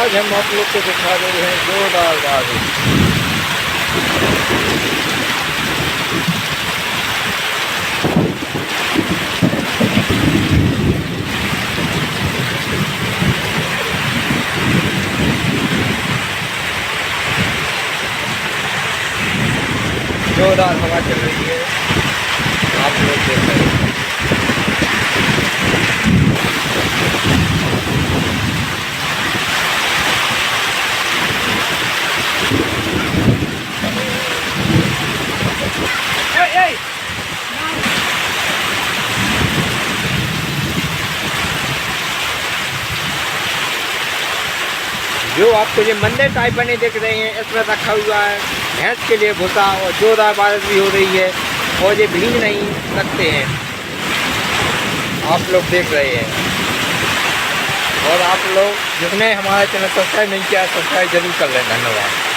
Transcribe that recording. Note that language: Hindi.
आज हम आप लोग को दिखा रहे हैं जोरदार बारिश। जोरदार हवा चल रही है, आप लोग देख रहे हैं। जो आपको ये मंदिर टाइप बने दिख रहे हैं, इसमें रखा हुआ है भैंस के लिए भूसा, और जोरदार बारिश भी हो रही है और ये भीग नहीं सकते हैं, आप लोग देख रहे हैं। और आप लोग जिसने हमारा चैनल सब्सक्राइब नहीं किया, सब्सक्राइब जरूर कर लें। धन्यवाद।